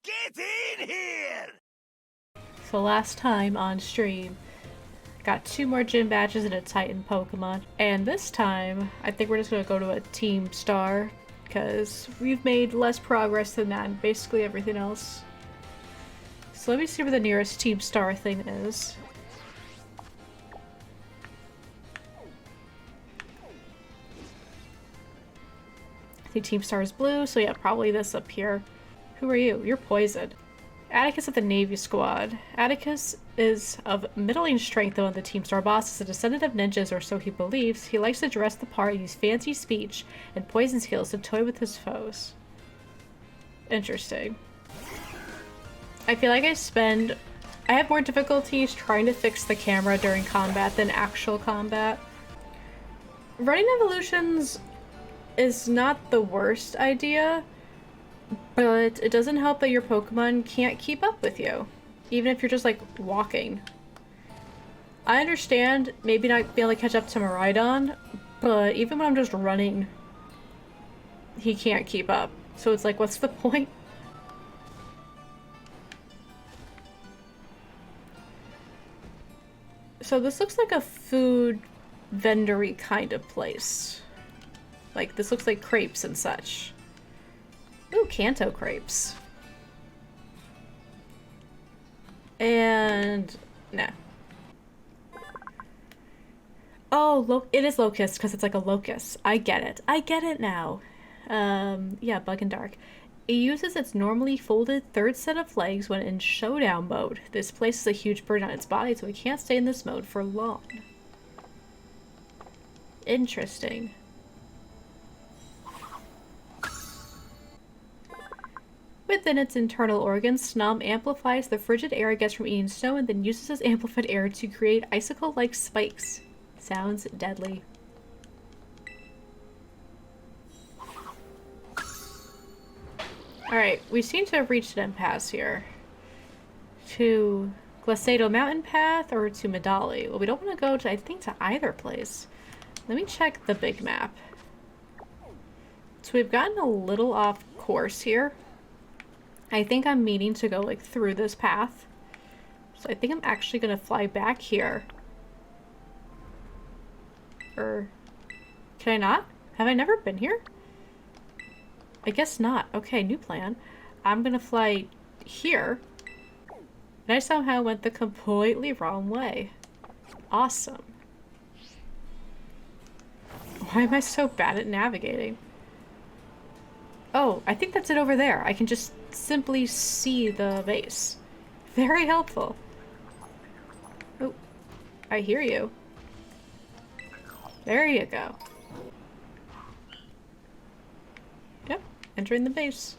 Get in here! So last time on stream, got 2 more gym badges and a Titan Pokemon. And this time, I think we're just gonna go to a Team Star, because we've made less progress than that in basically everything else. So let me see where the nearest Team Star thing is. I think Team Star is blue, so yeah, probably this up here. Who are you? You're poisoned. Atticus of the Navy Squad. Atticus is of middling strength, though, in the Team Star boss is a descendant of ninjas, or so he believes. He likes to dress the part, use fancy speech, and poison skills to toy with his foes. Interesting. I feel like I have more difficulties trying to fix the camera during combat than actual combat. Running evolutions is not the worst idea, but it doesn't help that your Pokemon can't keep up with you, even if you're just like walking. I understand maybe not being able to catch up to Miraidon, but even when I'm just running, he can't keep up. So it's like, what's the point? So this looks like a food vendory kind of place. Like, this looks like crepes and such. Ooh, Kanto crepes. And nah. Oh, it is locust because it's like a locust. I get it. I get it now. Yeah, Bug and Dark. It uses its normally folded third set of legs when in showdown mode. This places a huge burden on its body, so it can't stay in this mode for long. Interesting. Within its internal organs, Snom amplifies the frigid air it gets from eating snow and then uses this amplified air to create icicle-like spikes. Sounds deadly. Alright, we seem to have reached an impasse here. To Glacedo Mountain Path or to Medali? Well, we don't want to go to, I think, to either place. Let me check the big map. So we've gotten a little off course here. I think I'm meaning to go like through this path. So I think I'm actually gonna fly back here. Or can I not? Have I never been here? I guess not. Okay, new plan. I'm gonna fly here. And I somehow went the completely wrong way. Awesome. Why am I so bad at navigating? Oh, I think that's it over there. I can just simply see the base. Very helpful. Oh, I hear you. There you go. Yep, entering the base.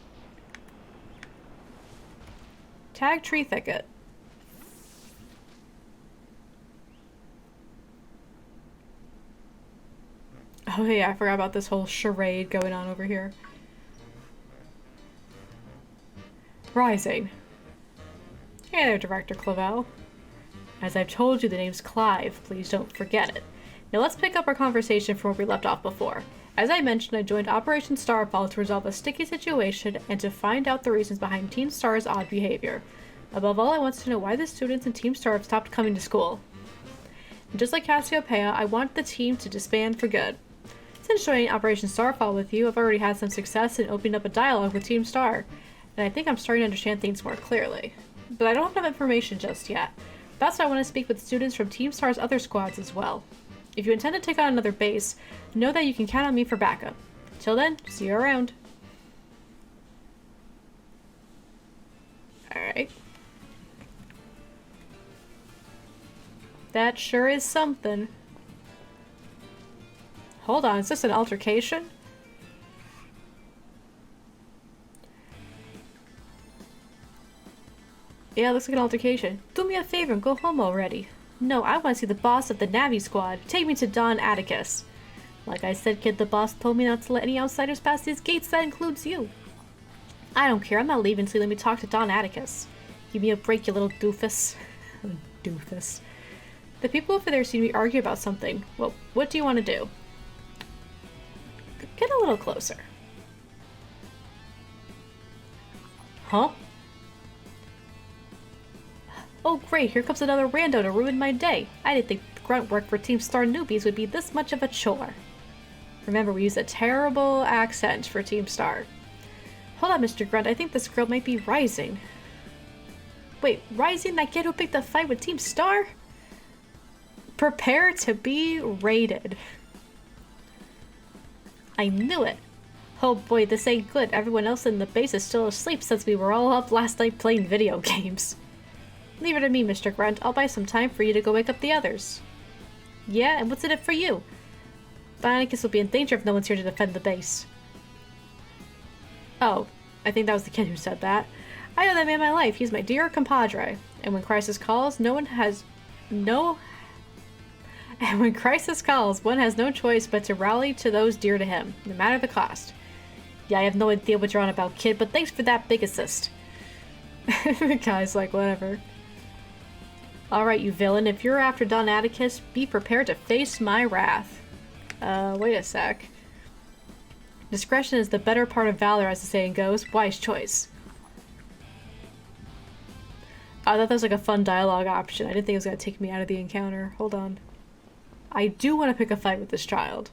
Tag tree thicket. Oh yeah, I forgot about this whole charade going on over here. Rising. Hey there, Director Clavel. As I've told you, the name's Clive. Please don't forget it. Now let's pick up our conversation from where we left off before. As I mentioned, I joined Operation Starfall to resolve a sticky situation and to find out the reasons behind Team Star's odd behavior. Above all, I want to know why the students in Team Star have stopped coming to school. And just like Cassiopeia, I want the team to disband for good. Since joining Operation Starfall with you, I've already had some success in opening up a dialogue with Team Star, and I think I'm starting to understand things more clearly. But I don't have enough information just yet. That's why I want to speak with students from Team Star's other squads as well. If you intend to take on another base, know that you can count on me for backup. Till then, see you around. Alright. That sure is something. Hold on, is this an altercation? Yeah, looks like an altercation. Do me a favor and go home already. No, I want to see the boss of the Navi Squad. Take me to Don Atticus. Like I said, kid, the boss told me not to let any outsiders pass these gates. That includes you. I don't care. I'm not leaving until you let me talk to Don Atticus. Give me a break, you little doofus. Doofus. The people over there seem to be arguing about something. Well, what do you want to do? Get a little closer. Huh? Oh great, here comes another rando to ruin my day. I didn't think grunt work for Team Star newbies would be this much of a chore. Remember, we use a terrible accent for Team Star. Hold on, Mr. Grunt, I think this girl might be Rising. Wait, Rising, that kid who picked a fight with Team Star? Prepare to be raided. I knew it. Oh boy, this ain't good. Everyone else in the base is still asleep since we were all up last night playing video games. Leave it to me, Mr. Grunt. I'll buy some time for you to go wake up the others. Yeah, and what's in it for you? Atticus will be in danger if no one's here to defend the base. Oh, I think that was the kid who said that. I know that man my life. He's my dear compadre. And when crisis calls, one has no choice but to rally to those dear to him, no matter the cost. Yeah, I have no idea what you're on about, kid, but thanks for that big assist. The guy's like, whatever. Alright, you villain, if you're after Don Atticus, be prepared to face my wrath. Wait a sec. Discretion is the better part of valor, as the saying goes. Wise choice. I thought that was like a fun dialogue option. I didn't think it was going to take me out of the encounter. Hold on. I do want to pick a fight with this child.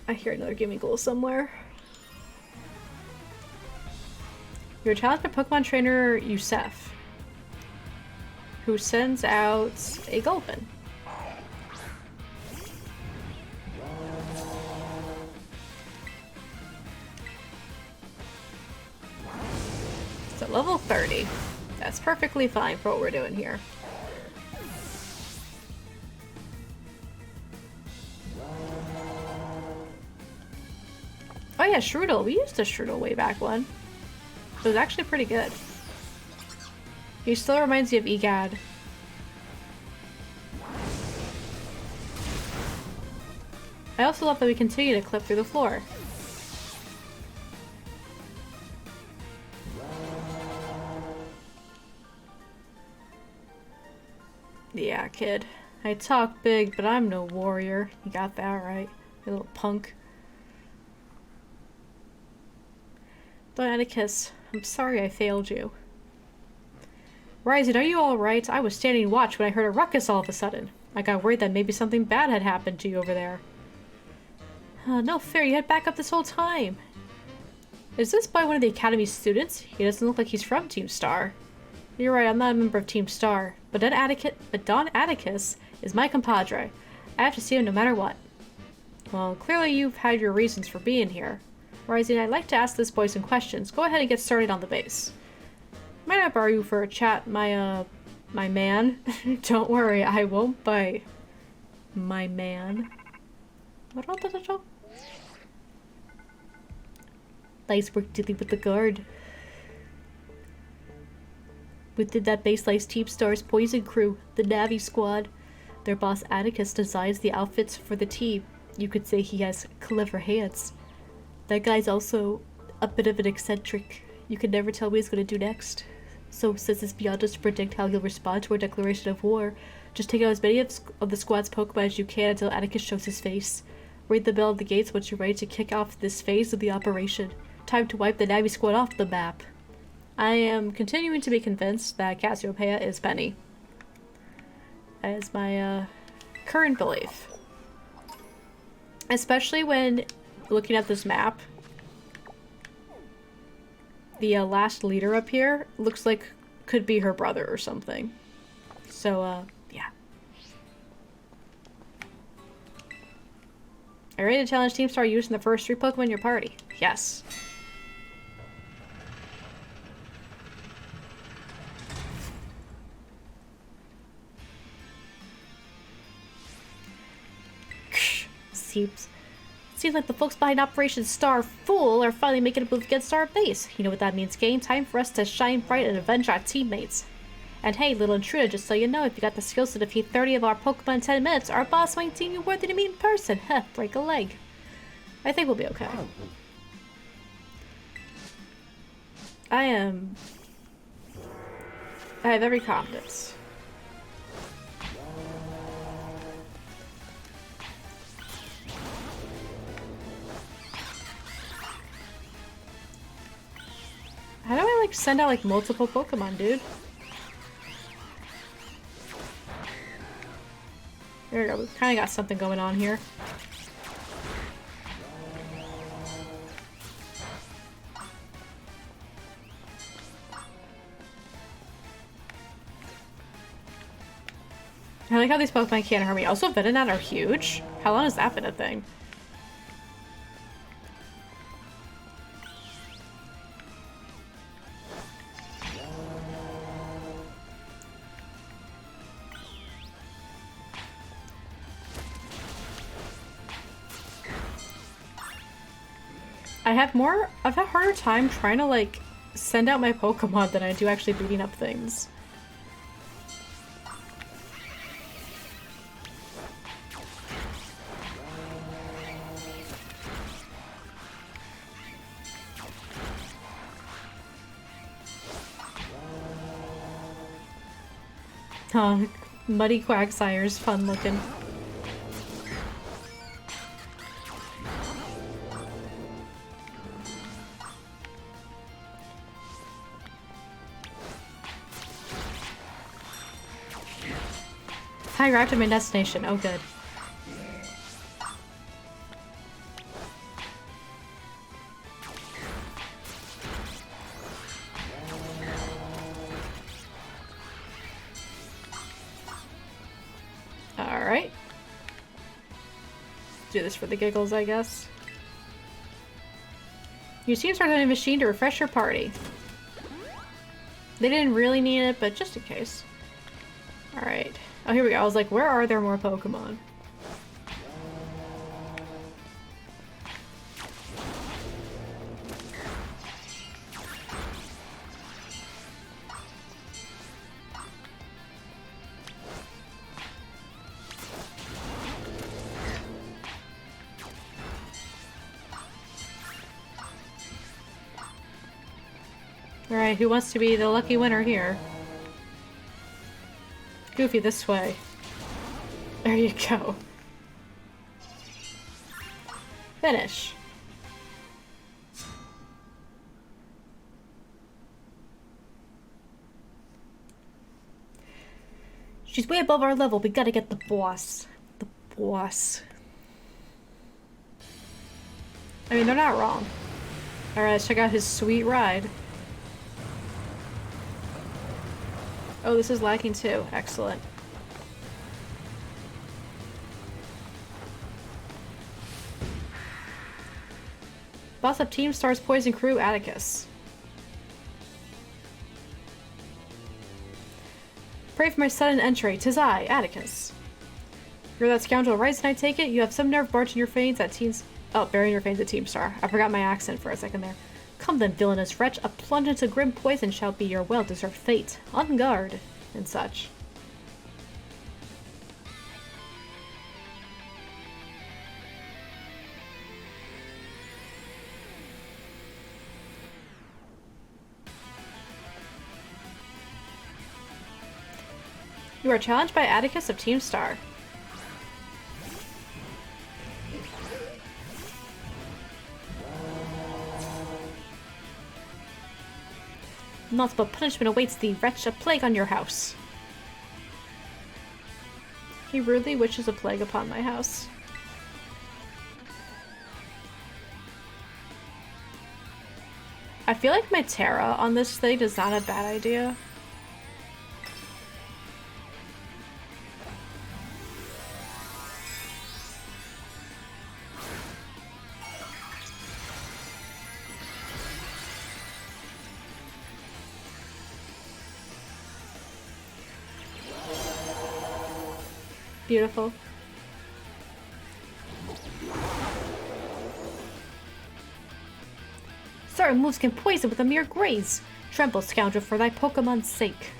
I hear another gimme goal somewhere. Your child's Pokemon trainer Yusef, who sends out a Gulpin. So level 30. That's perfectly fine for what we're doing here. Oh yeah, Strudel. We used a Strudel way back when. It was actually pretty good. He still reminds me of Egad. I also love that we continue to clip through the floor. Yeah, kid. I talk big, but I'm no warrior. You got that right, you little punk. Don Atticus, I'm sorry I failed you. Rising, are you alright? I was standing watch when I heard a ruckus all of a sudden. I got worried that maybe something bad had happened to you over there. No fair, you had backup this whole time. Is this boy one of the Academy's students? He doesn't look like he's from Team Star. You're right, I'm not a member of Team Star. But Don Atticus is my compadre. I have to see him no matter what. Well, clearly you've had your reasons for being here. Rising, I'd like to ask this boy some questions. Go ahead and get started on the base. Might I borrow you for a chat, my man? Don't worry, I won't bite. My man. Nice work dealing with the guard. Within that base lies Team Star's Poison Crew, the Navi Squad. Their boss Atticus designs the outfits for the team. You could say he has clever hands. That guy's also a bit of an eccentric. You can never tell what he's going to do next. So, since it's beyond us to predict how he'll respond to our declaration of war, just take out as many of the squad's Pokemon as you can until Atticus shows his face. Ring the bell at the gates once you're ready to kick off this phase of the operation. Time to wipe the Navi Squad off the map. I am continuing to be convinced that Cassiopeia is Penny. That is my current belief. Especially when looking at this map, the last leader up here looks like could be her brother or something. So, yeah. Are you ready to challenge Team Star using the first 3 Pokemon in your party? Yes. Seems like the folks behind Operation Star Fool are finally making a move against our base. You know what that means, gang? Time for us to shine bright and avenge our teammates. And hey, little intruder, just so you know, if you got the skills to defeat 30 of our Pokemon in 10 minutes, our boss might deem you worthy to meet in person. Heh, break a leg. I think we'll be okay. I have every confidence. like send out like multiple Pokemon, dude. There we go. We kind of got something going on here. I like how these Pokemon can't hurt me. Also, Venonat are huge. How long has that been a thing? I've had a harder time trying to like send out my Pokemon than I do actually beating up things. Oh, Muddy Quagsire's fun looking. I arrived at my destination. Oh, good. Alright. Do this for the giggles, I guess. Your team started a machine to refresh your party. They didn't really need it, but just in case. Alright. Oh, here we go. I was like, where are there more Pokemon? Alright, who wants to be the lucky winner here? Goofy, this way. There you go. Finish. She's way above our level. We gotta get the boss. The boss. I mean, they're not wrong. Alright, let's check out his sweet ride. Oh, this is lacking too. Excellent. Boss of Team Star's Poison Crew, Atticus. Pray for my sudden entry. 'Tis I, Atticus. You're that scoundrel Ryzen, I take it? You have some nerve barging your veins at Teams... Oh, burying your veins at Team Star. I forgot my accent for a second there. Come then, villainous wretch. A plunge into grim poison shall be your well-deserved fate. On guard. And such. You are challenged by Atticus of Team Star. Naught but punishment awaits thee, wretch, a plague on your house. He rudely wishes a plague upon my house. I feel like my Terra on this thing is not a bad idea. Beautiful. Certain moves can poison with a mere graze. Tremble, scoundrel, for thy Pokemon's sake.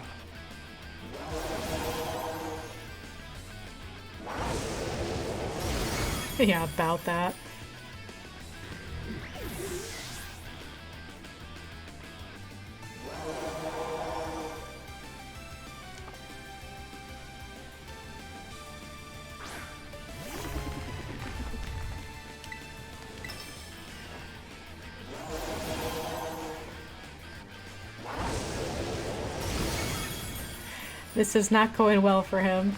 Yeah, about that. This is not going well for him.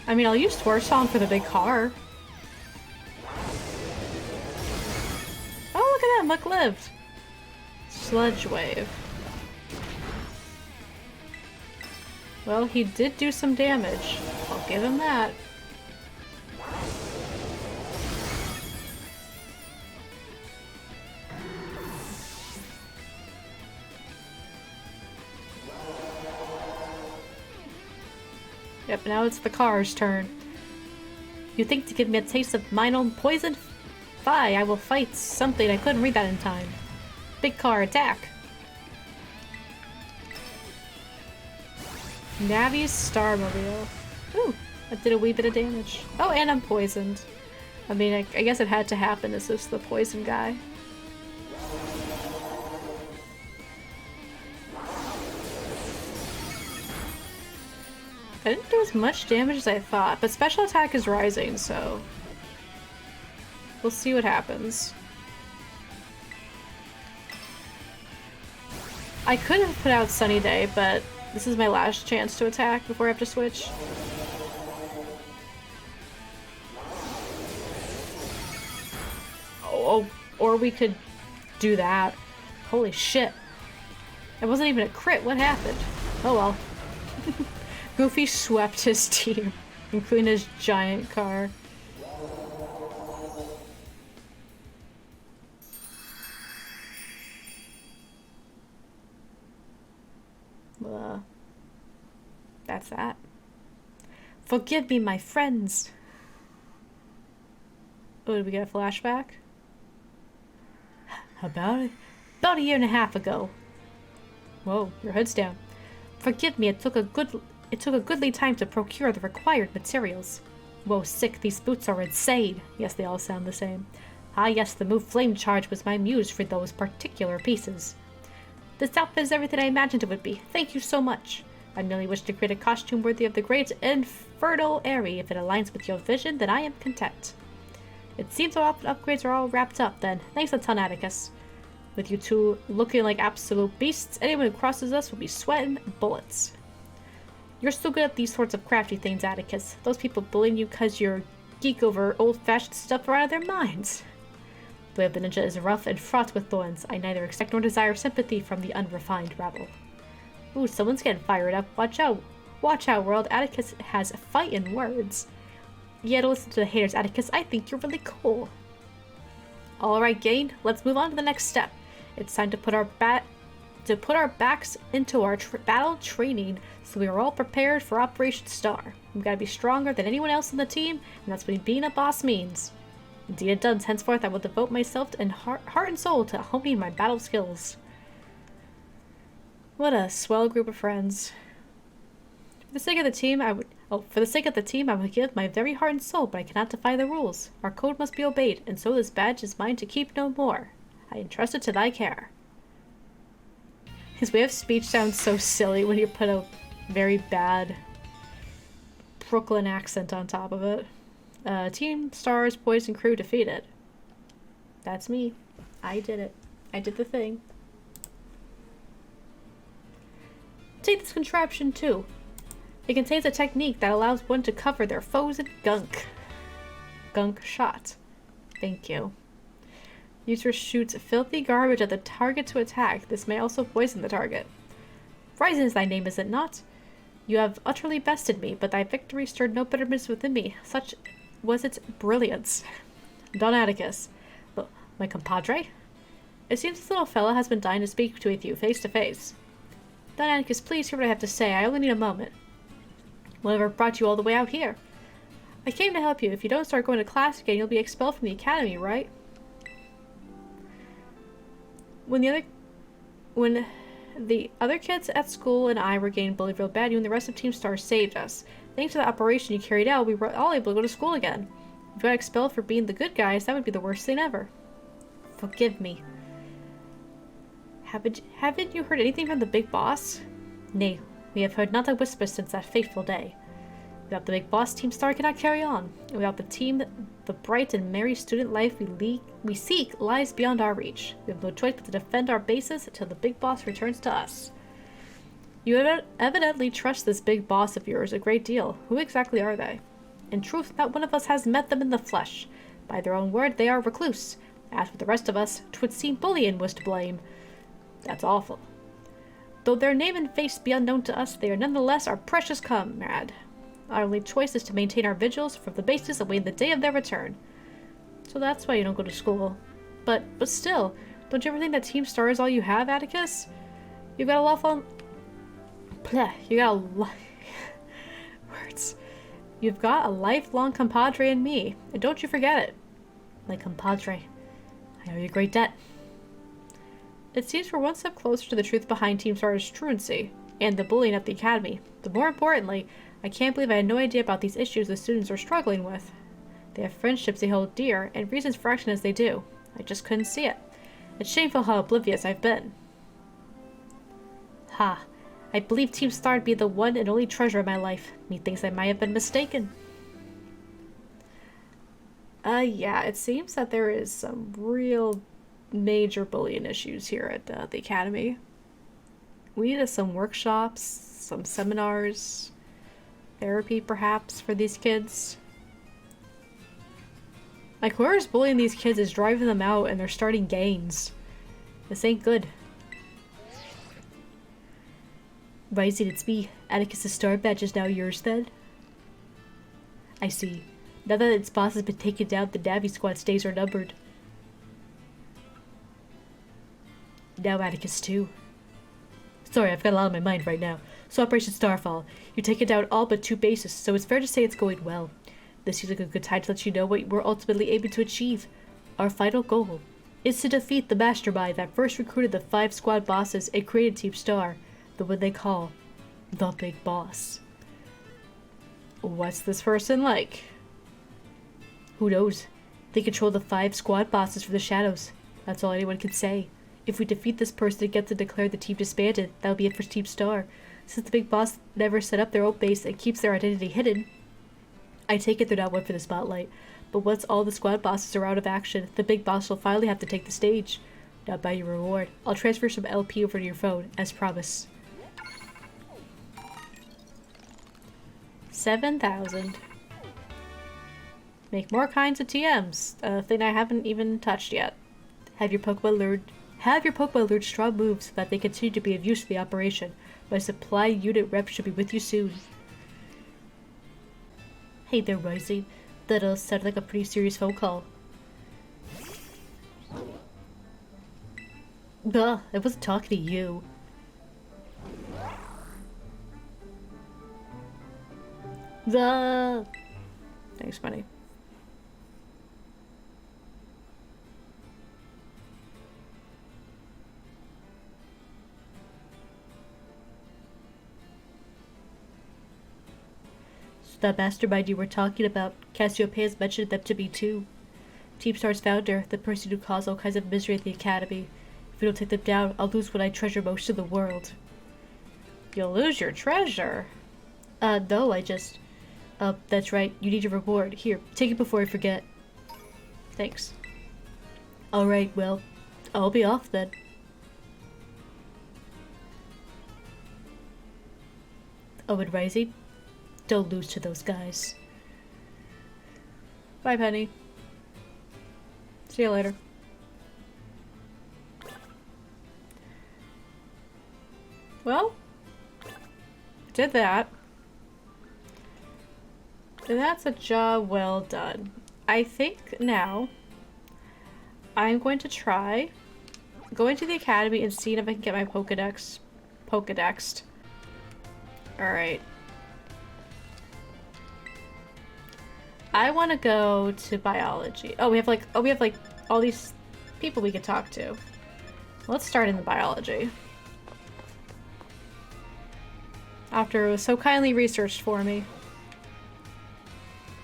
I mean, I'll use Torch Song for the big car. Oh, look at that, Muck lived. Sludge Wave. Well, he did do some damage. I'll give him that. Yep, now it's the car's turn. You think to give me a taste of mine own poison? Fie, I will fight something. I couldn't read that in time. Big car, attack! Navi's Starmobile. Ooh, that did a wee bit of damage. Oh, and I'm poisoned. I mean, I guess it had to happen. This is the poison guy. I didn't do as much damage as I thought, but special attack is rising, so we'll see what happens. I could have put out Sunny Day, but this is my last chance to attack before I have to switch. Oh, or we could do that. Holy shit. It wasn't even a crit. What happened? Oh well. Goofy swept his team, including his giant car. That's that. Forgive me, my friends. Oh, did we get a flashback? About a year and a half ago. Whoa, your hood's down. Forgive me, it took a goodly time to procure the required materials. Whoa, sick, these boots are insane. Yes, they all sound the same. Ah yes, the move Flame Charge was my muse for those particular pieces. This outfit is everything I imagined it would be. Thank you so much. I merely wish to create a costume worthy of the great Infernal Aerie. If it aligns with your vision, then I am content. It seems our upgrades are all wrapped up then. Thanks a ton, Atticus. With you two looking like absolute beasts, anyone who crosses us will be sweating bullets. You're so good at these sorts of crafty things, Atticus. Those people bullying you because you're geek over old-fashioned stuff are out of their minds. The way of the ninja is rough and fraught with thorns. I neither expect nor desire sympathy from the unrefined rabble. Ooh, someone's getting fired up. Watch out. Watch out, world. Atticus has fighting words. Yeah, to listen to the haters, Atticus. I think you're really cool. Alright, gang. Let's move on to the next step. It's time to put our backs into our battle training so we are all prepared for Operation Star. We've got to be stronger than anyone else in the team, and that's what being a boss means. Indeed it does. Henceforth, I will devote myself in heart and soul to honing my battle skills. What a swell group of friends. For the sake of the team, I would give my very heart and soul, but I cannot defy the rules. Our code must be obeyed, and so this badge is mine to keep no more. I entrust it to thy care. His way of speech sounds so silly when you put a very bad Brooklyn accent on top of it. Team Star's poison crew defeated. That's me. I did it. I did the thing. Take this contraption too. It contains a technique that allows one to cover their foes in gunk. Gunk shot. Thank you. User shoots filthy garbage at the target to attack. This may also poison the target. Ryzen is thy name, is it not? You have utterly bested me, but thy victory stirred no bitterness within me. Such was its brilliance. Don Atticus. My compadre? It seems this little fella has been dying to speak with you face to face. Don Atticus, please hear what I have to say. I only need a moment. Whatever brought you all the way out here? I came to help you. If you don't start going to class again, you'll be expelled from the academy, right? When the other kids at school and I were getting bullied real bad, you and the rest of Team Star saved us. Thanks to the operation you carried out, we were all able to go to school again. If you got expelled for being the good guys, that would be the worst thing ever. Forgive me. Haven't you heard anything from the big boss? Nay, We have heard not a whisper since that fateful day. Without the big boss, Team Star cannot carry on. And without the team, the bright and merry student life we seek lies beyond our reach. We have no choice but to defend our bases until the big boss returns to us. You evidently trust this big boss of yours a great deal. Who exactly are they? In truth, not one of us has met them in the flesh. By their own word, they are recluse. As for the rest of us, 'twould seem bullying was to blame. That's awful. Though their name and face be unknown to us, they are nonetheless our precious comrade. Our only choice is to maintain our vigils from the basis awaiting the day of their return. So that's why you don't go to school. But still, don't you ever think that Team Star is all you have, Atticus? You've got a lifelong... You got a words. You've got a lifelong compadre in me, and don't you forget it. My compadre. I owe you a great debt. It seems we're one step closer to the truth behind Team Star's truancy, and the bullying at the academy. But more importantly, I can't believe I had no idea about these issues the students are struggling with. They have friendships they hold dear, and reasons for action as they do. I just couldn't see it. It's shameful how oblivious I've been. Ha. I believe Team Star to be the one and only treasure of my life. Methinks I might have been mistaken. Yeah, it seems that there is some real major bullying issues here at the academy. We need some workshops, some seminars, therapy perhaps for these kids. Like, whoever's bullying these kids is driving them out and they're starting gangs. This ain't good. Rising, it's me. Atticus' star badge is now yours then? I see. Now that its boss has been taken down, the Navi Squad's days are numbered. Now Atticus too. Sorry, I've got a lot on my mind right now. So Operation Starfall. You've taken down all but 2 bases, so it's fair to say it's going well. This seems like a good time to let you know what we're ultimately aiming to achieve. Our final goal is to defeat the mastermind that first recruited the 5 squad bosses and created Team Star, the one they call the Big Boss. What's this person like? Who knows? They control the 5 squad bosses from the shadows. That's all anyone can say. If we defeat this person and get to declare the team disbanded, that'll be it for Team Star. Since the Big Boss never set up their own base and keeps their identity hidden, I take it they're not one for the spotlight. But once all the squad bosses are out of action, the Big Boss will finally have to take the stage. Now by your reward, I'll transfer some LP over to your phone, as promised. 7,000. Make more kinds of TMs, a thing I haven't even touched yet. Have your Pokemon learn strong moves so that they continue to be of use to the operation. My supply unit rep should be with you soon. Hey there, Rising. That sounded like a pretty serious phone call. Bah, I wasn't talking to you. Thanks, buddy. So that mastermind you were talking about, Cassiopeia has mentioned them to me too. Team Star's founder, the person who caused all kinds of misery at the academy. If we don't take them down, I'll lose what I treasure most in the world. You'll lose your treasure? No, I just... that's right. You need your reward. Here, take it before I forget. Thanks. Alright, well, I'll be off then. Oh, and Rising, don't lose to those guys. Bye, Penny. See you later. Well, did that. And that's a job well done. I think now I'm going to try going to the academy and seeing if I can get my Pokedexed. Alright. I want to go to biology. Oh, we have like all these people we could talk to. Let's start in the biology. After it was so kindly researched for me.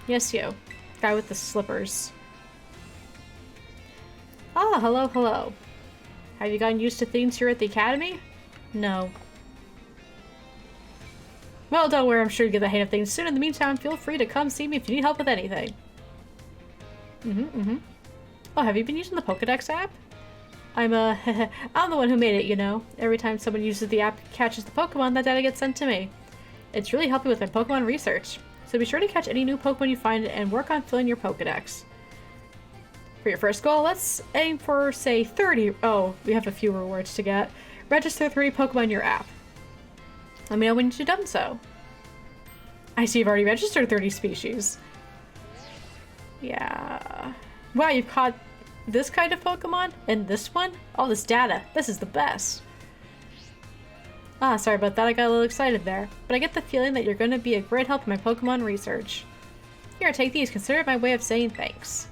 Yes, you. Guy with the slippers. Ah, hello, hello. Have you gotten used to things here at the academy? No. Well, don't worry, I'm sure you'll get the hang of things soon. In the meantime, feel free to come see me if you need help with anything. Oh, have you been using the Pokedex app? I'm the one who made it, you know. Every time someone uses the app catches the Pokemon, that data gets sent to me. It's really helping with my Pokemon research. So be sure to catch any new Pokemon you find and work on filling your Pokedex. For your first goal, let's aim for, say, 30. Oh, we have a few rewards to get. Register 30 Pokemon in your app. Let me know when you've done so. I see you've already registered 30 species. Yeah. Wow, you've caught this kind of Pokemon? And this one? All this data. This is the best. Ah, sorry about that. I got a little excited there. But I get the feeling that you're going to be a great help in my Pokemon research. Here, take these. Consider it my way of saying thanks.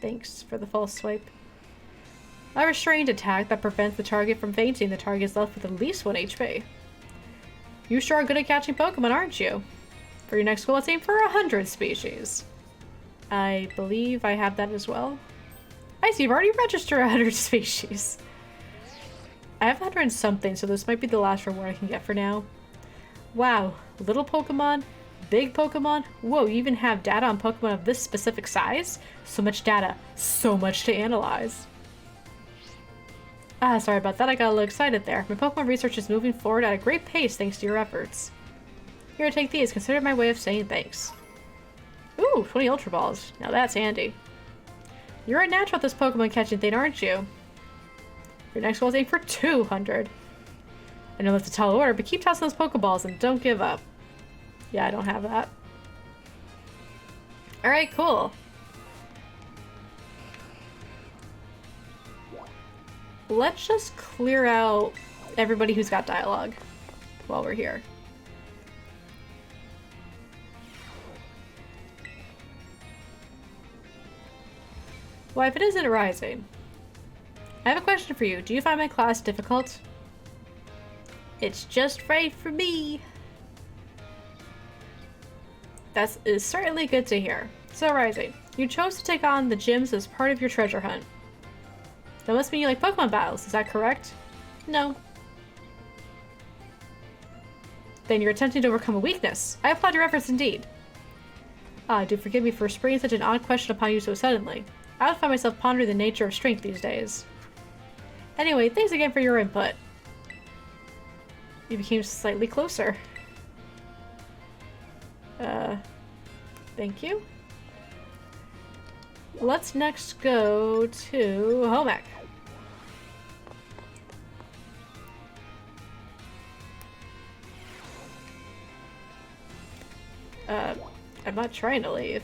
Thanks for the false swipe. A restrained attack that prevents the target from fainting. The target is left with at least 1 HP. You sure are good at catching Pokemon, aren't you? For your next goal, let's aim for 100 species. I believe I have that as well. I see you've already registered 100 species. I have 100 and something, so this might be the last reward I can get for now. Wow, little Pokemon, big Pokemon. Whoa, you even have data on Pokemon of this specific size? So much data, so much to analyze. Ah, sorry about that, I got a little excited there. My Pokemon research is moving forward at a great pace thanks to your efforts. Here, take these. Consider it my way of saying thanks. Ooh, 20 Ultra Balls. Now that's handy. You're a natural at this Pokemon catching thing, aren't you? Your next goal is aim for 200. I know that's a tall order, but keep tossing those Pokeballs and don't give up. Yeah, I don't have that. Alright, cool. Let's just clear out everybody who's got dialogue while we're here. Why, if it isn't rising. I have a question for you. Do you find my class difficult? It's just right for me. That is certainly good to hear. So, Rising, you chose to take on the gyms as part of your treasure hunt. That must mean you like Pokemon battles, is that correct? No. Then you're attempting to overcome a weakness. I applaud your efforts indeed. Do forgive me for springing such an odd question upon you so suddenly. I would find myself pondering the nature of strength these days. Anyway, thanks again for your input. You became slightly closer. Thank you. Let's next go to Homek. I'm not trying to leave.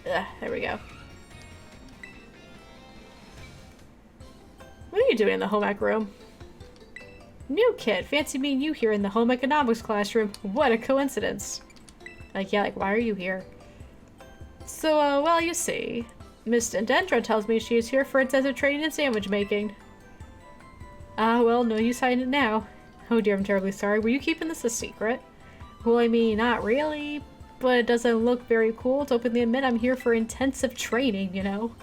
There we go. What are you doing in the home ec room? New kid, fancy meeting you here in the home economics classroom. What a coincidence. Yeah, why are you here? So, well, you see, Miss Dendra tells me she is here for intensive training in sandwich making. Well, no use hiding it now. Oh dear, I'm terribly sorry. Were you keeping this a secret? Well, I mean, not really, but it doesn't look very cool to openly admit I'm here for intensive training, you know?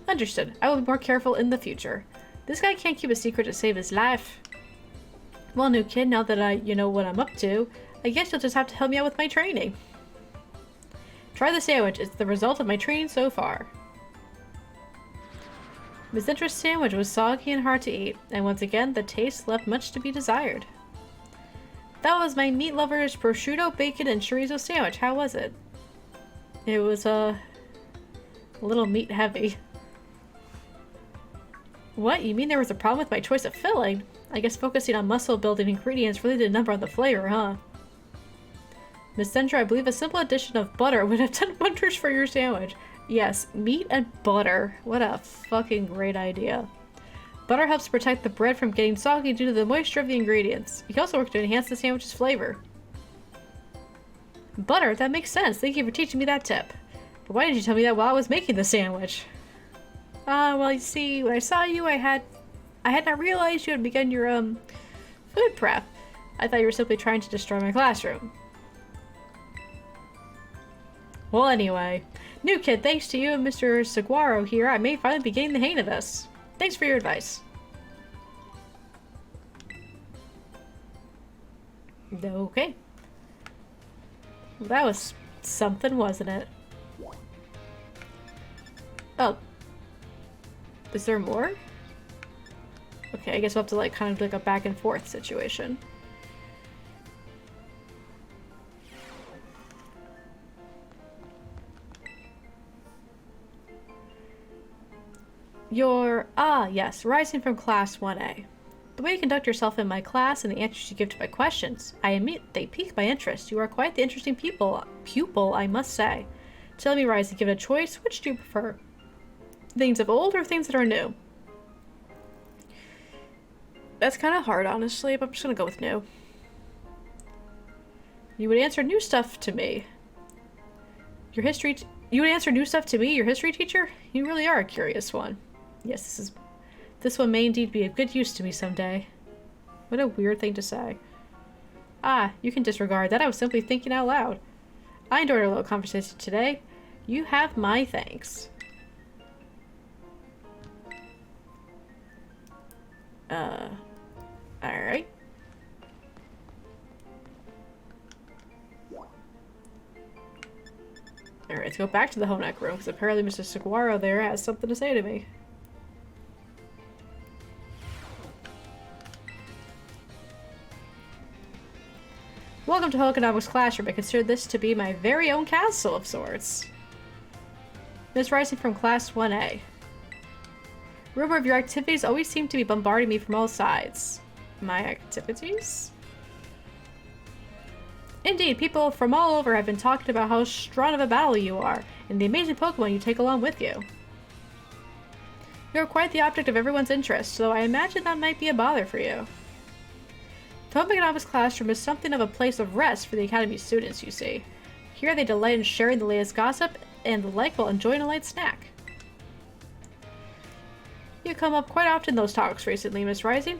Understood. I will be more careful in the future. This guy can't keep a secret to save his life. Well, new kid, now that you know what I'm up to, I guess you'll just have to help me out with my training. Try the sandwich. It's the result of my training so far. Miss Dendra's sandwich was soggy and hard to eat, and once again, the taste left much to be desired. That was my meat lover's prosciutto, bacon, and chorizo sandwich. How was it? It was, a little meat heavy. What? You mean there was a problem with my choice of filling? I guess focusing on muscle-building ingredients really did a number on the flavor, huh? Miss Dendra, I believe a simple addition of butter would have done wonders for your sandwich. Yes, meat and butter. What a fucking great idea. Butter helps protect the bread from getting soggy due to the moisture of the ingredients. It can also work to enhance the sandwich's flavor. Butter? That makes sense. Thank you for teaching me that tip. But why did you tell me that while I was making the sandwich? Well, you see, when I saw you, I had not realized you had begun your, food prep. I thought you were simply trying to destroy my classroom. Well, anyway. New kid, thanks to you and Mr. Saguaro here, I may finally be getting the hang of this. Thanks for your advice. Okay. That was something, wasn't it? Oh. Is there more? Okay, I guess we'll have to like kind of like a back and forth situation. Yes, rising from class 1A. The way you conduct yourself in my class and the answers you give to my questions, they pique my interest. You are quite the interesting pupil, I must say. Tell me, Rising, given a choice, which do you prefer? Things of old or things that are new? That's kind of hard, honestly, but I'm just gonna go with new. You would answer new stuff to me. You would answer new stuff to me, your history teacher? You really are a curious one. Yes, this one may indeed be of good use to me someday. What a weird thing to say. Ah, you can disregard that. I was simply thinking out loud. I enjoyed our little conversation today. You have my thanks. Alright. Alright, let's go back to the Honak room, because apparently Mr. Saguaro there has something to say to me. Welcome to Hoekonomics Classroom. I consider this to be my very own castle of sorts. Miss Rising from Class 1A. Rumor of your activities always seem to be bombarding me from all sides. My activities? Indeed, people from all over have been talking about how strong of a battle you are, and the amazing Pokemon you take along with you. You are quite the object of everyone's interest, so I imagine that might be a bother for you. The Hoekonomics Classroom is something of a place of rest for the Academy students, you see. Here they delight in sharing the latest gossip and the like while enjoying a light snack. You come up quite often in those talks recently, Miss Rising,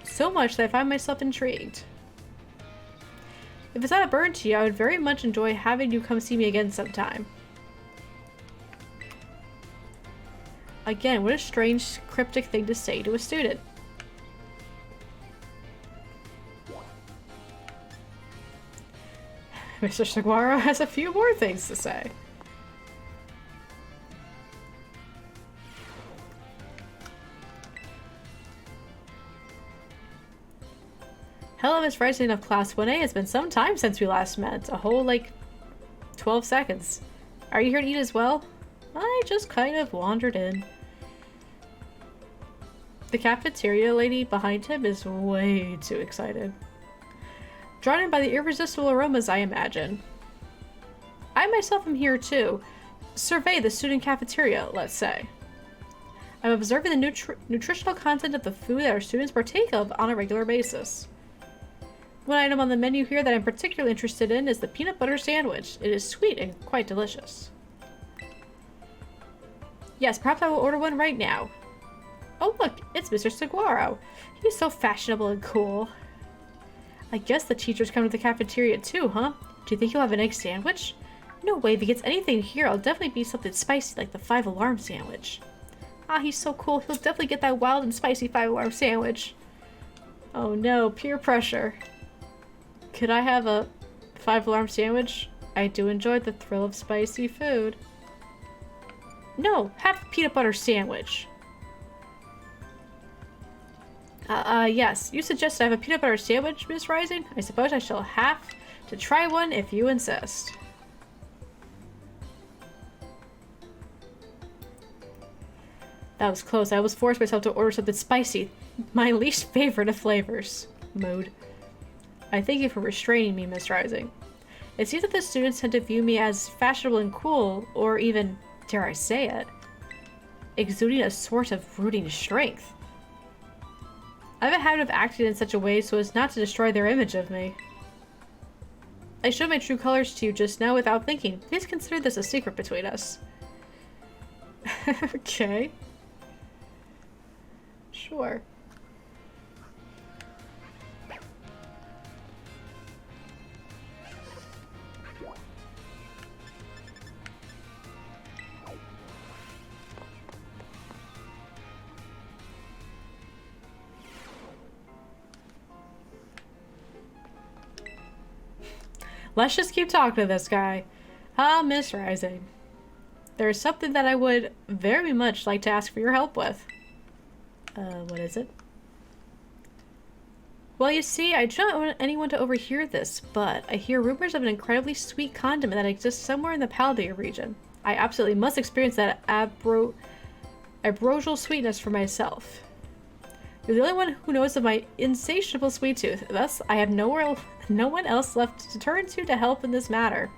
so much that I find myself intrigued. If it's not a burden to you, I would very much enjoy having you come see me again sometime. Again, what a strange, cryptic thing to say to a student. Mr. Saguaro has a few more things to say. Hello, Miss Rising of Class 1A. It's been some time since we last met. A whole, 12 seconds. Are you here to eat as well? I just kind of wandered in. The cafeteria lady behind him is way too excited. Drawn in by the irresistible aromas, I imagine. I myself am here too. Survey the student cafeteria, let's say. I'm observing the nutritional content of the food that our students partake of on a regular basis. One item on the menu here that I'm particularly interested in is the peanut butter sandwich. It is sweet and quite delicious. Yes, perhaps I will order one right now. Oh look, it's Mr. Saguaro. He's so fashionable and cool. I guess the teachers come to the cafeteria too, huh? Do you think he'll have an egg sandwich? No way, if he gets anything here, it'll definitely be something spicy like the 5-alarm sandwich. Ah, he's so cool. He'll definitely get that wild and spicy 5-alarm sandwich. Oh no, peer pressure. Could I have a 5-alarm sandwich? I do enjoy the thrill of spicy food. No, have the peanut butter sandwich. Yes. You suggest I have a peanut butter sandwich, Miss Rising? I suppose I shall have to try one if you insist. That was close. I almost forced myself to order something spicy. My least favorite of flavors. Mood. I thank you for restraining me, Miss Rising. It seems that the students tend to view me as fashionable and cool, or even, dare I say it, exuding a sort of brooding strength. I have a habit of acting in such a way so as not to destroy their image of me. I showed my true colors to you just now without thinking. Please consider this a secret between us. Okay. Sure. Let's just keep talking to this guy. Ah, Miss Rising. There's something that I would very much like to ask for your help with. What is it? Well, you see, I don't want anyone to overhear this, but I hear rumors of an incredibly sweet condiment that exists somewhere in the Paldea region. I absolutely must experience that ambrosial sweetness for myself. You're the only one who knows of my insatiable sweet tooth, thus I have no one else left to turn to help in this matter.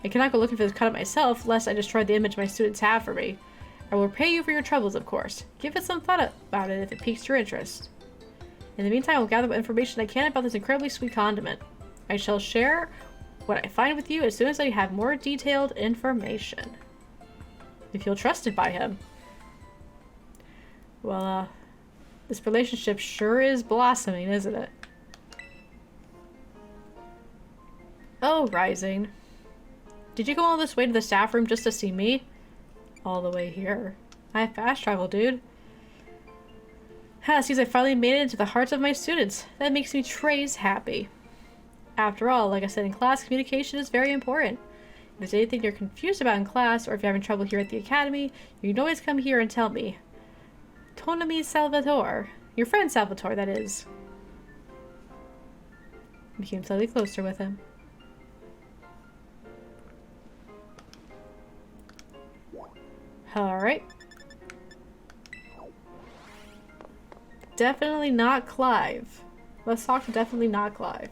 I cannot go looking for this cut myself, lest I destroy the image my students have for me. I will repay you for your troubles, of course. Give it some thought about it if it piques your interest. In the meantime, I will gather what information I can about this incredibly sweet condiment. I shall share what I find with you as soon as I have more detailed information. You feel trusted by him. Well, this relationship sure is blossoming, isn't it? Oh, Rising. Did you go all this way to the staff room just to see me? All the way here. I have fast travel, dude. Seems I finally made it into the hearts of my students. That makes me trace happy. After all, like I said in class, communication is very important. If there's anything you're confused about in class, or if you're having trouble here at the academy, you can always come here and tell me. Tonami Salvatore. Your friend Salvatore, that is. Became slightly closer with him. Alright. Definitely not Clive. Let's talk to definitely not Clive.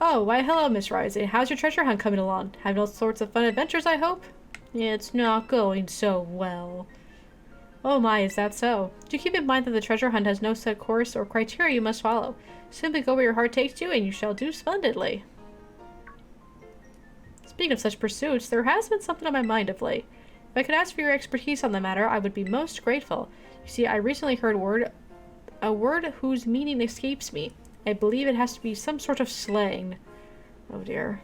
Oh, why hello, Miss Rising. How's your treasure hunt coming along? Having all sorts of fun adventures, I hope? It's not going so well. Oh my, is that so? Do keep in mind that the treasure hunt has no set course or criteria you must follow. Simply go where your heart takes you and you shall do splendidly. Speaking of such pursuits, there has been something on my mind of late. If I could ask for your expertise on the matter, I would be most grateful. You see, I recently heard a word whose meaning escapes me. I believe it has to be some sort of slang. Oh dear.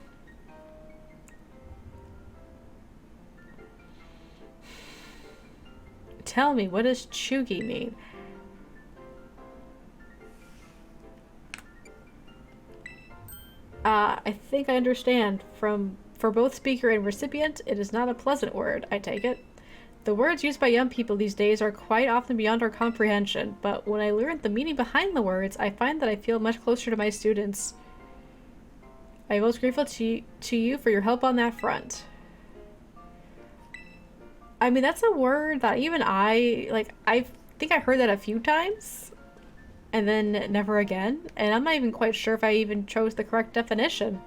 Tell me, what does Chugi mean? I think I understand. For both speaker and recipient, it is not a pleasant word, I take it. The words used by young people these days are quite often beyond our comprehension, but when I learn the meaning behind the words, I find that I feel much closer to my students. I am most grateful to you for your help on that front. I mean, that's a word that even I think I heard that a few times, and then never again, and I'm not even quite sure if I even chose the correct definition.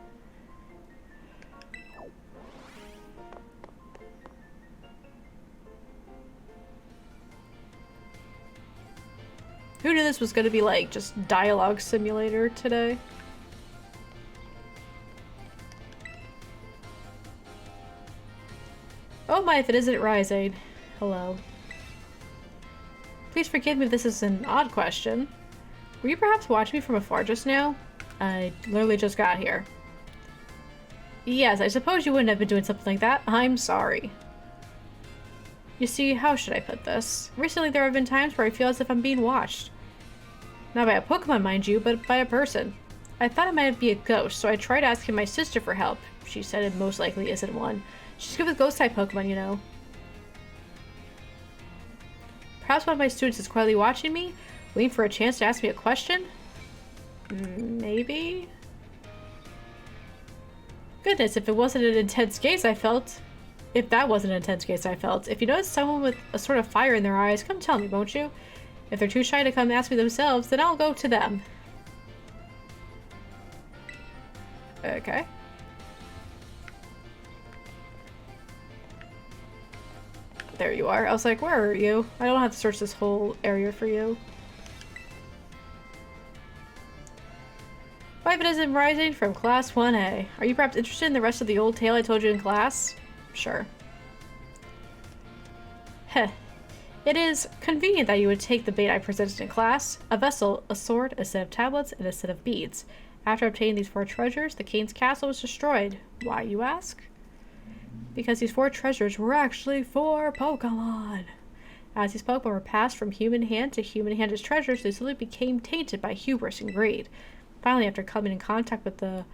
Who knew this was going to be like just dialogue simulator today? Oh my, if it isn't Rising. Hello. Please forgive me if this is an odd question. Were you perhaps watching me from afar just now? I literally just got here. Yes, I suppose you wouldn't have been doing something like that. I'm sorry. You see, how should I put this? Recently there have been times where I feel as if I'm being watched. Not by a Pokemon, mind you, but by a person. I thought it might be a ghost, so I tried asking my sister for help. She said it most likely isn't one. She's good with ghost-type Pokemon, you know. Perhaps one of my students is quietly watching me, waiting for a chance to ask me a question? Maybe? Goodness, if it wasn't an intense gaze I felt. If that wasn't an intense gaze I felt. If you notice someone with a sort of fire in their eyes, come tell me, won't you? If they're too shy to come ask me themselves, then I'll go to them. Okay. There you are. I was like, where are you? I don't have to search this whole area for you. Vivatism Rising from Class 1A. Are you perhaps interested in the rest of the old tale I told you in class? Sure. Heh. It is convenient that you would take the bait I presented in class. A vessel, a sword, a set of tablets, and a set of beads. After obtaining these 4 treasures, the Kane's castle was destroyed. Why, you ask? Because these 4 treasures were actually 4 Pokemon. As these Pokemon were passed from human hand to human hand as treasures, they slowly became tainted by hubris and greed. Finally, after coming in contact with the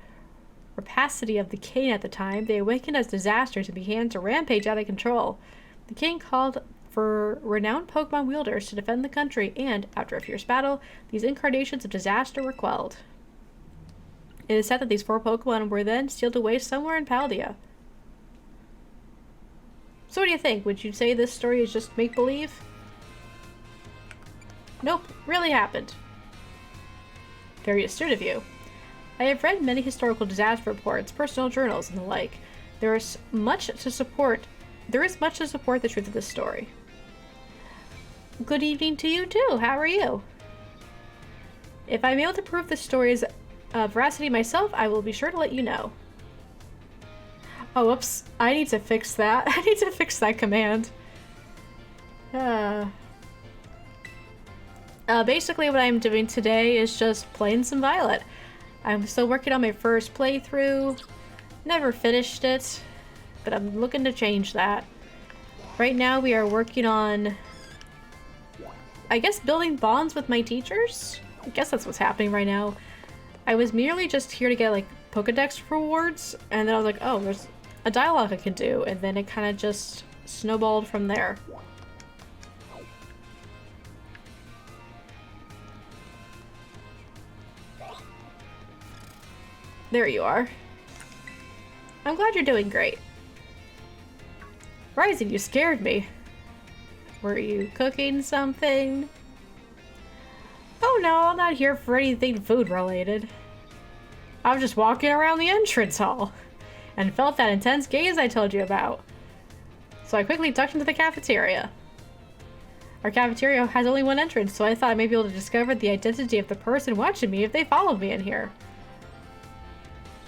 rapacity of the king at the time, they awakened as disasters and began to rampage out of control. The king called for renowned Pokemon wielders to defend the country, and, after a fierce battle, these incarnations of disaster were quelled. It is said that these 4 Pokemon were then sealed away somewhere in Paldea. So what do you think? Would you say this story is just make-believe? Nope, really happened. Very astute of you. I have read many historical disaster reports, personal journals, and the like. There is much to support the truth of this story. Good evening to you too. How are you? If I'm able to prove this story's veracity myself, I will be sure to let you know. Oh, whoops. I need to fix that. I need to fix that command. Basically what I'm doing today is just playing some Violet. I'm still working on my first playthrough. Never finished it, but I'm looking to change that. Right now we are working on, I guess, building bonds with my teachers? I guess that's what's happening right now. I was merely just here to get, like, Pokedex rewards, and then I was like, oh, there's a dialogue I can do, and then it kind of just snowballed from there. There you are. I'm glad you're doing great. Rising, you scared me. Were you cooking something? Oh no, I'm not here for anything food related. I was just walking around the entrance hall and felt that intense gaze I told you about. So I quickly ducked into the cafeteria. Our cafeteria has only one entrance, so I thought I may be able to discover the identity of the person watching me if they followed me in here.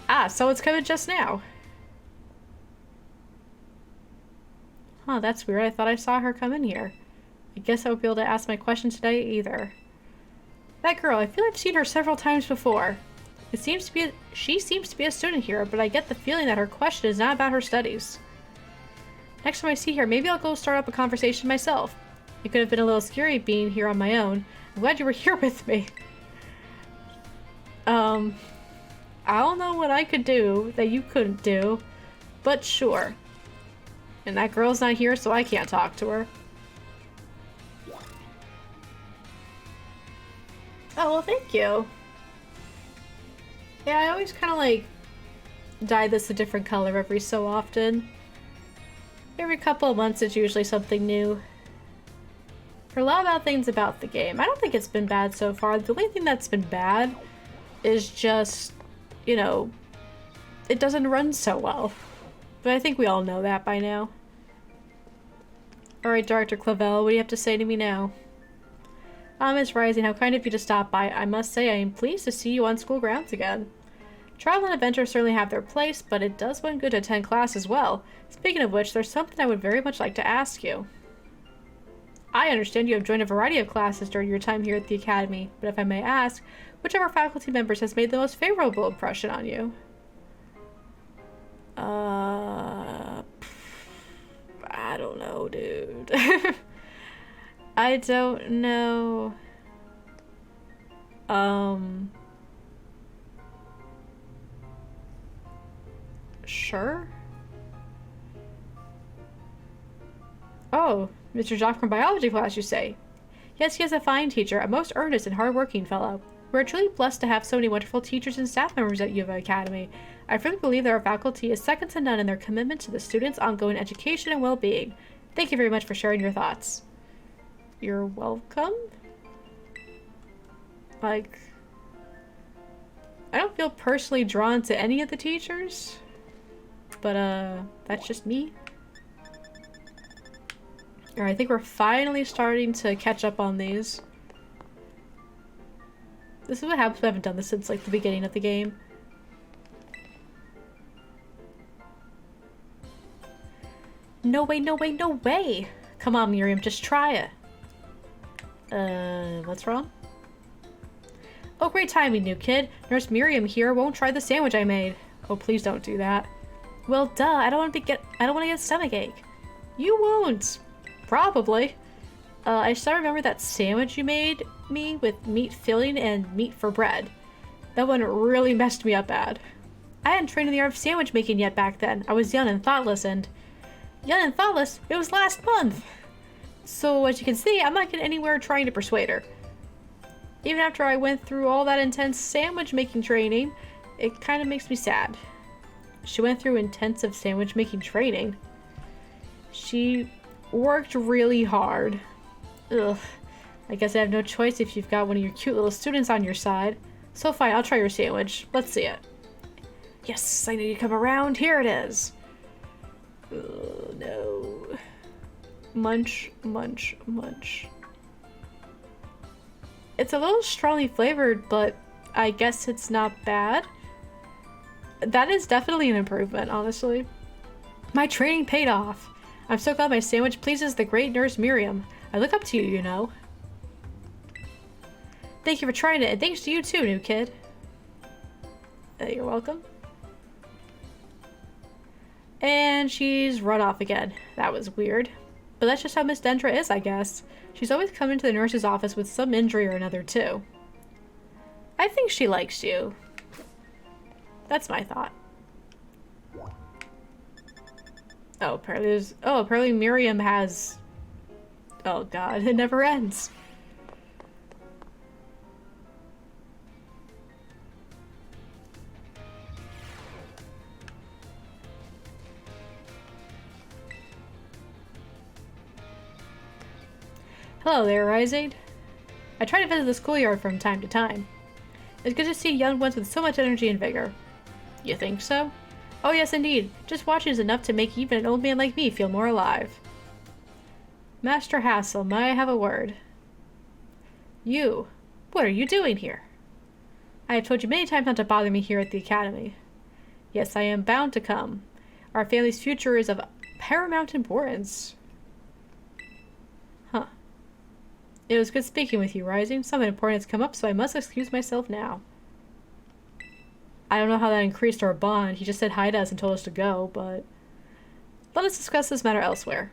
Ah, so it's coming just now. Huh, that's weird. I thought I saw her come in here. I guess I won't be able to ask my question today either. That girl, I feel I've seen her several times before. She seems to be a student here, but I get the feeling that her question is not about her studies. Next time I see her, maybe I'll go start up a conversation myself. It could have been a little scary being here on my own. I'm glad you were here with me. I don't know what I could do that you couldn't do, but sure. And that girl's not here, so I can't talk to her. Oh, well, thank you. Yeah, I always kind of, like, dye this a different color every so often. Every couple of months, it's usually something new. For a lot of things about the game, I don't think it's been bad so far. The only thing that's been bad is just, you know, it doesn't run so well. But I think we all know that by now. Alright, Dr. Clavel, what do you have to say to me now? Miss Rising, how kind of you to stop by. I must say I am pleased to see you on school grounds again. Travel and adventure certainly have their place, but it does one good to attend class as well. Speaking of which, there's something I would very much like to ask you. I understand you have joined a variety of classes during your time here at the Academy, but if I may ask, which of our faculty members has made the most favorable impression on you? I don't know, dude. I don't know. Sure. Oh, Mr. Jacques from biology class, you say? Yes, he is a fine teacher, a most earnest and hard-working fellow. We're truly blessed to have so many wonderful teachers and staff members at U of A Academy. I firmly believe that our faculty is second to none in their commitment to the students' ongoing education and well-being. Thank you very much for sharing your thoughts. You're welcome? Like, I don't feel personally drawn to any of the teachers, but that's just me. Alright, I think we're finally starting to catch up on these. This is what happens when I haven't done this since, like, the beginning of the game. No way, no way, no way! Come on, Miriam, just try it. What's wrong? Oh, great timing, new kid. Nurse Miriam here won't try the sandwich I made. Oh, please don't do that. Well, duh, I don't want to get a stomachache. You won't. Probably. I still remember that sandwich you made me with meat filling and meat for bread. That one really messed me up bad. I hadn't trained in the art of sandwich making yet back then. I was young and thoughtless, and... Young and thoughtless? It was last month! So, as you can see, I'm not getting anywhere trying to persuade her. Even after I went through all that intense sandwich making training, it kind of makes me sad. She went through intensive sandwich making training. She worked really hard. Ugh. I guess I have no choice if you've got one of your cute little students on your side. So fine, I'll try your sandwich. Let's see it. Yes, I knew you'd come around. Here it is. Oh, no. Munch, munch, munch. It's a little strongly flavored, but I guess it's not bad. That is definitely an improvement, honestly. My training paid off. I'm so glad my sandwich pleases the great nurse Miriam. I look up to you, you know. Thank you for trying it, and thanks to you too, new kid. You're welcome. And she's run off again. That was weird. But that's just how Miss Dendra is, I guess. She's always come into the nurse's office with some injury or another, too. I think she likes you. That's my thought. Oh, apparently Miriam has... Oh god, it never ends. Hello there, Rising. I try to visit the schoolyard from time to time. It's good to see young ones with so much energy and vigor. You think so? Oh yes, indeed. Just watching is enough to make even an old man like me feel more alive. Master Hassel, may I have a word? You. What are you doing here? I have told you many times not to bother me here at the academy. Yes, I am bound to come. Our family's future is of paramount importance. Huh. It was good speaking with you, Rising. Something important has come up, so I must excuse myself now. I don't know how that increased our bond. He just said hi to us and told us to go, but... Let us discuss this matter elsewhere.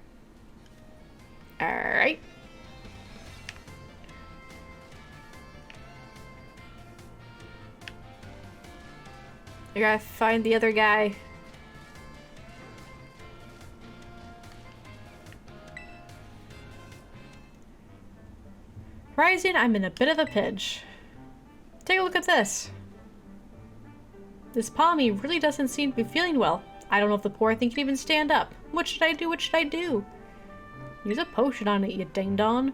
Alright. I gotta find the other guy. Rising, I'm in a bit of a pinch. Take a look at this. This Palmy really doesn't seem to be feeling well. I don't know if the poor thing can even stand up. What should I do? What should I do? Use a potion on it, you ding-dong.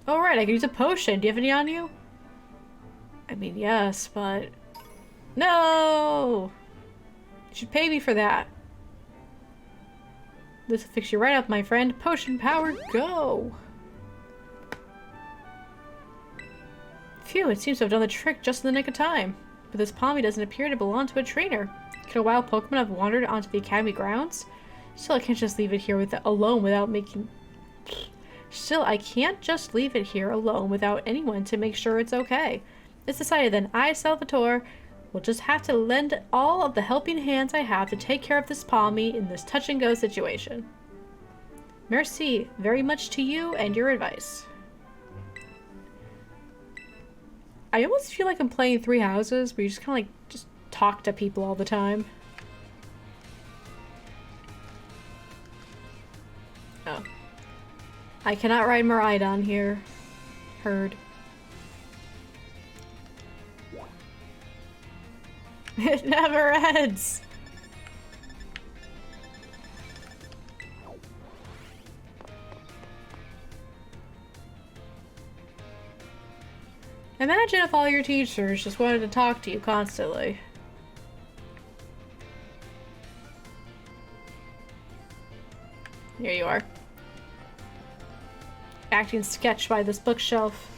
Oh right, I can use a potion. Do you have any on you? I mean, yes, but... No! You should pay me for that. This will fix you right up, my friend. Potion power, go! Phew, it seems to have done the trick just in the nick of time. But this Palmy doesn't appear to belong to a trainer. Could a wild Pokemon have wandered onto the academy grounds? Still, I can't just leave it here alone without making... Still, I can't just leave it here alone without anyone to make sure it's okay. It's decided then. I, Salvatore, will just have to lend all of the helping hands I have to take care of this Palmy in this touch-and-go situation. Merci very much to you and your advice. I almost feel like I'm playing Three Houses, where you just kind of like, just talk to people all the time. Oh. I cannot ride Miraidon here. Heard. It never ends! Imagine if all your teachers just wanted to talk to you constantly. Here you are. Acting sketch by this bookshelf.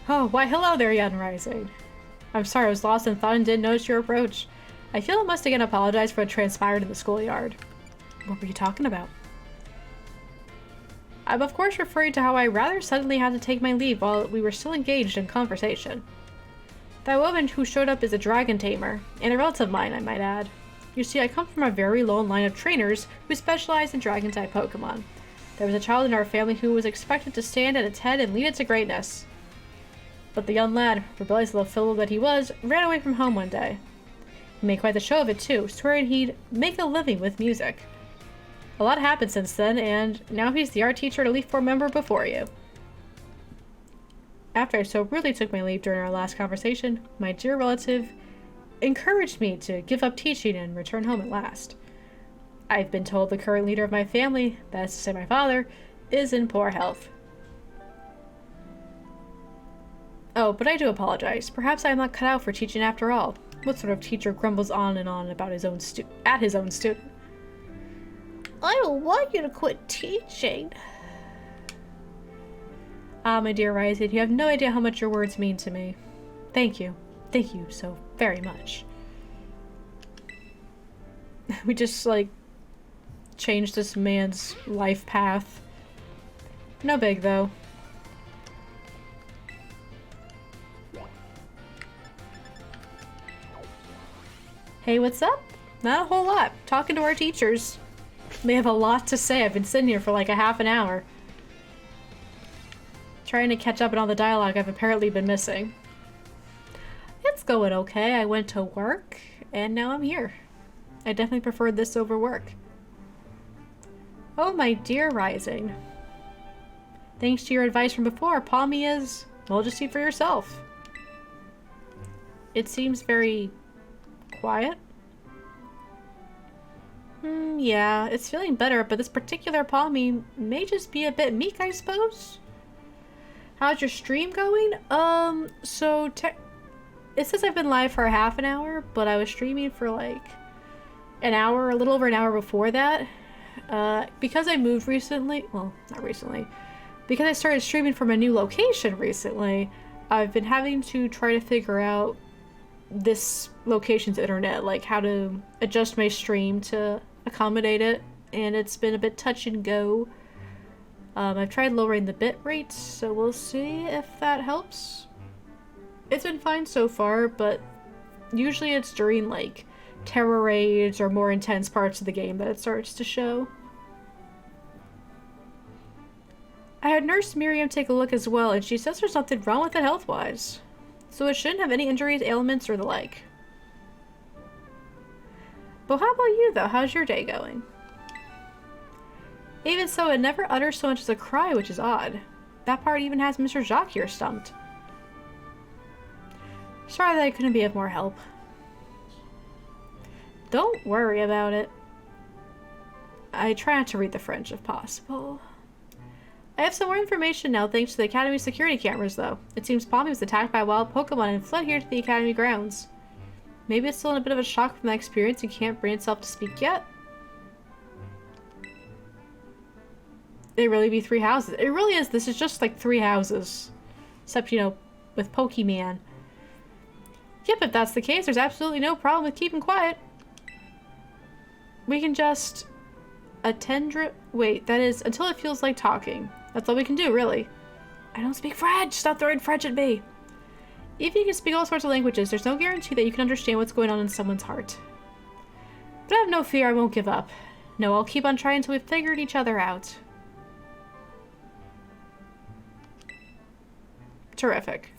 Oh, why hello there, young Rising. I'm sorry I was lost in thought and didn't notice your approach. I feel I must again apologize for what transpired in the schoolyard. What were you talking about? I'm of course referring to how I rather suddenly had to take my leave while we were still engaged in conversation. That woman who showed up is a dragon tamer, and a relative of mine, I might add. You see, I come from a very lone line of trainers who specialize in dragon-type Pokemon. There was a child in our family who was expected to stand at its head and lead it to greatness. But the young lad, rebellious little fellow that he was, ran away from home one day. He made quite the show of it too, swearing he'd make a living with music. A lot happened since then, and now he's the art teacher and Elite Four member before you. After I so rudely took my leave during our last conversation, my dear relative encouraged me to give up teaching and return home at last. I've been told the current leader of my family, that is to say my father, is in poor health. Oh, but I do apologize. Perhaps I am not cut out for teaching after all. What sort of teacher grumbles on and on about his own student? I don't want you to quit teaching. Ah, my dear Ryzen, you have no idea how much your words mean to me. Thank you. Thank you so very much. We just, like, changed this man's life path. No big, though. Hey, what's up? Not a whole lot. Talking to our teachers. They have a lot to say. I've been sitting here for like a half an hour. Trying to catch up on all the dialogue I've apparently been missing. It's going okay. I went to work, and now I'm here. I definitely preferred this over work. Oh, my dear Rising. Thanks to your advice from before, Palmy is... well, just see for yourself. It seems very... quiet? Yeah, it's feeling better, but this particular Palmy may just be a bit meek, I suppose? How's your stream going? It says I've been live for half an hour, but I was streaming for like an hour, a little over an hour before that. Because I moved recently, well, not recently, because I started streaming from a new location recently, I've been having to try to figure out this location's internet, like how to adjust my stream to accommodate it, and it's been a bit touch and go. I've tried lowering the bit rate, so we'll see if that helps. It's been fine so far, but usually it's during like terror raids or more intense parts of the game that it starts to show. I had Nurse Miriam take a look as well, and she says there's nothing wrong with it health-wise. So it shouldn't have any injuries, ailments, or the like. But how about you, though? How's your day going? Even so, it never utters so much as a cry, which is odd. That part even has Mr. Jacques here stumped. Sorry that I couldn't be of more help. Don't worry about it. I try not to read the French if possible. I have some more information now thanks to the Academy security cameras, though. It seems Palmy was attacked by a wild Pokemon and fled here to the Academy grounds. Maybe it's still in a bit of a shock from that experience and can't bring itself to speak yet. It really be 3 houses. It really is. This is just like 3 houses. Except, you know, with Pokemon. Yep, if that's the case, there's absolutely no problem with keeping quiet. We can just... Wait, that is until it feels like talking. That's all we can do, really. I don't speak French! Stop throwing French at me! Even if you can speak all sorts of languages, there's no guarantee that you can understand what's going on in someone's heart. But I have no fear I won't give up. No, I'll keep on trying until we've figured each other out. Terrific.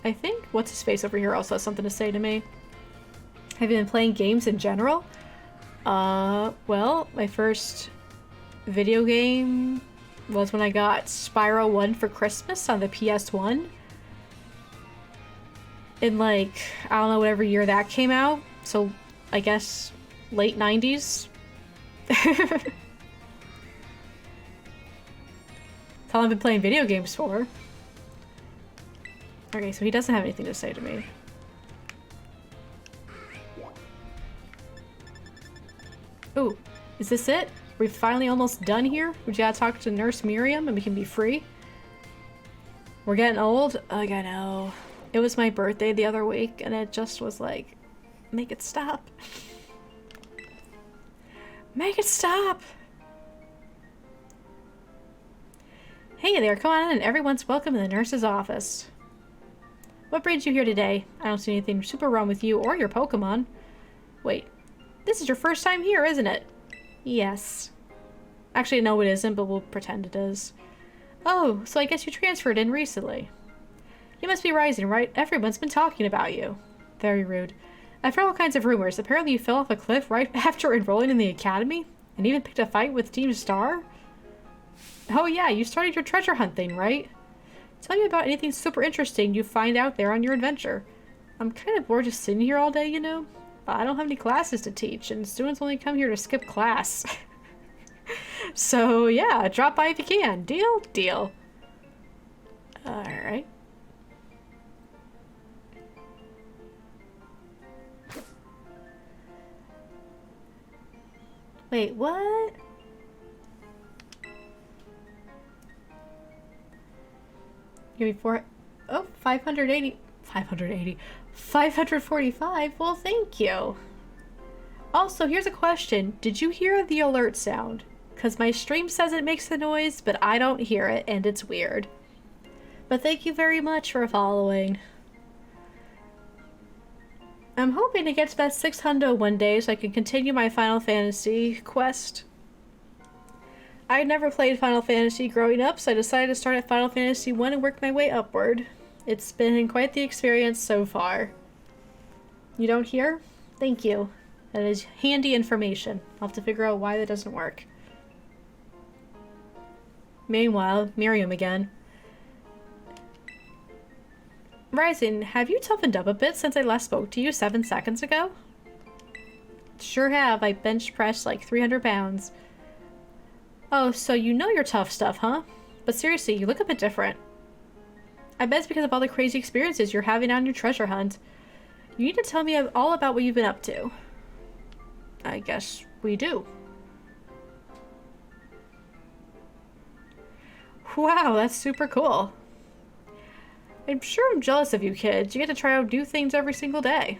I think what's-his-face over here also has something to say to me. Have you been playing games in general? Well, my first video game was when I got Spyro 1 for Christmas on the PS1. In like, I don't know, whatever year that came out. So, I guess, late 90s? That's all I've been playing video games for. Okay, so he doesn't have anything to say to me. Ooh, is this it? We're finally almost done here? We gotta talk to Nurse Miriam and we can be free? We're getting old? Ugh, I know. It was my birthday the other week and it just was like, make it stop. Make it stop! Hey there, come on in. Everyone's welcome in the nurse's office. What brings you here today? I don't see anything super wrong with you or your Pokemon. Wait, this is your first time here, isn't it? Yes. Actually, no it isn't, but we'll pretend it is. Oh, so I guess you transferred in recently. You must be Rising, right? Everyone's been talking about you. Very rude. I've heard all kinds of rumors. Apparently you fell off a cliff right after enrolling in the academy? And even picked a fight with Team Star? Oh yeah, you started your treasure hunt thing, right? Tell me about anything super interesting you find out there on your adventure. I'm kind of bored just sitting here all day, you know? I don't have any classes to teach, and students only come here to skip class. So yeah, drop by if you can. Deal? Deal. Alright. Wait, what? Give me 580. 545? Well, thank you. Also, here's a question. Did you hear the alert sound? Because my stream says it makes the noise, but I don't hear it, and it's weird. But thank you very much for following. I'm hoping to get to that 600 one day so I can continue my Final Fantasy quest. I never played Final Fantasy growing up, so I decided to start at Final Fantasy 1 and work my way upward. It's been quite the experience so far. You don't hear? Thank you. That is handy information. I'll have to figure out why that doesn't work. Meanwhile, Miriam again. Rising, have you toughened up a bit since I last spoke to you 7 seconds ago? Sure have. I bench pressed like 300 pounds. Oh, so you know your tough stuff, huh? But seriously, you look a bit different. I bet it's because of all the crazy experiences you're having on your treasure hunt. You need to tell me all about what you've been up to. I guess we do. Wow, that's super cool. I'm sure I'm jealous of you kids. You get to try out new things every single day.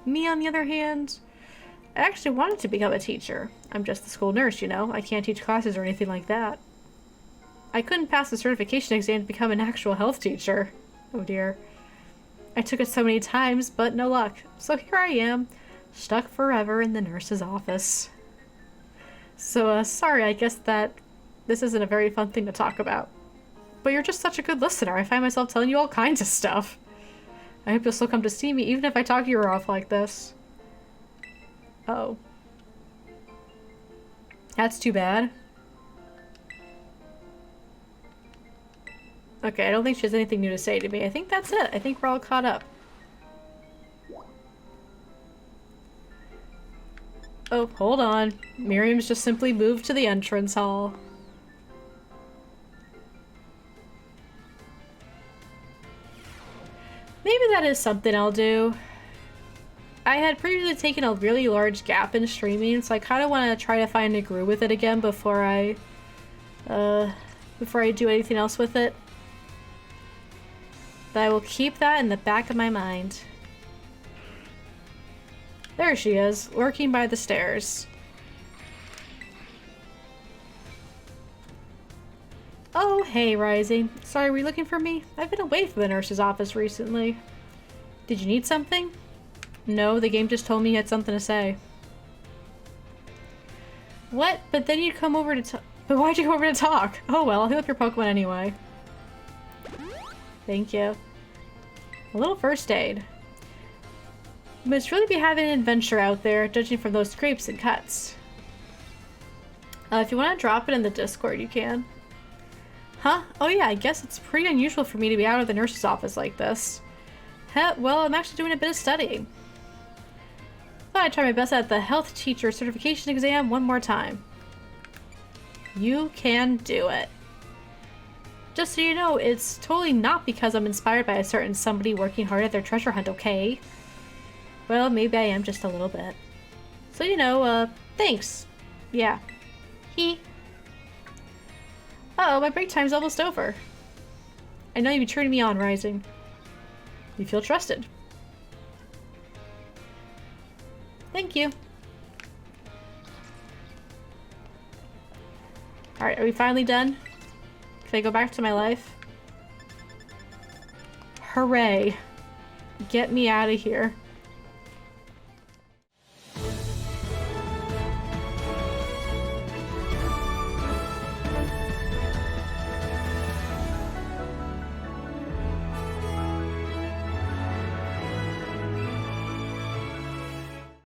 Me, on the other hand, I actually wanted to become a teacher. I'm just the school nurse, you know. I can't teach classes or anything like that. I couldn't pass the certification exam to become an actual health teacher. Oh dear. I took it so many times, but no luck. So here I am, stuck forever in the nurse's office. So, sorry, I guess that this isn't a very fun thing to talk about. But you're just such a good listener. I find myself telling you all kinds of stuff. I hope you'll still come to see me, even if I talk your ear off like this. Oh. That's too bad. Okay, I don't think she has anything new to say to me. I think that's it. I think we're all caught up. Oh, hold on. Miriam's just simply moved to the entrance hall. Maybe that is something I'll do. I had previously taken a really large gap in streaming, so I kind of want to try to find a groove with it again before I do anything else with it. But I will keep that in the back of my mind. There she is, lurking by the stairs. Oh, hey, Rising. Sorry, were you looking for me? I've been away from the nurse's office recently. Did you need something? No, the game just told me you had something to say. What? But then you'd come over to talk. But why'd you come over to talk? Oh well, I'll heal up your Pokemon anyway. Thank you. A little first aid. You must really be having an adventure out there, judging from those scrapes and cuts. If you want to drop it in the Discord, you can. Huh? Oh yeah, I guess it's pretty unusual for me to be out of the nurse's office like this. Well, I'm actually doing a bit of studying. Thought I'd try my best at the health teacher certification exam one more time. You can do it. Just so you know, it's totally not because I'm inspired by a certain somebody working hard at their treasure hunt, okay? Well, maybe I am just a little bit. So, you know, thanks. Yeah. Uh-oh, my break time's almost over. I know you've been turning me on, Rising. You feel trusted. Thank you. Alright, are we finally done? Can I go back to my life? Hooray. Get me out of here.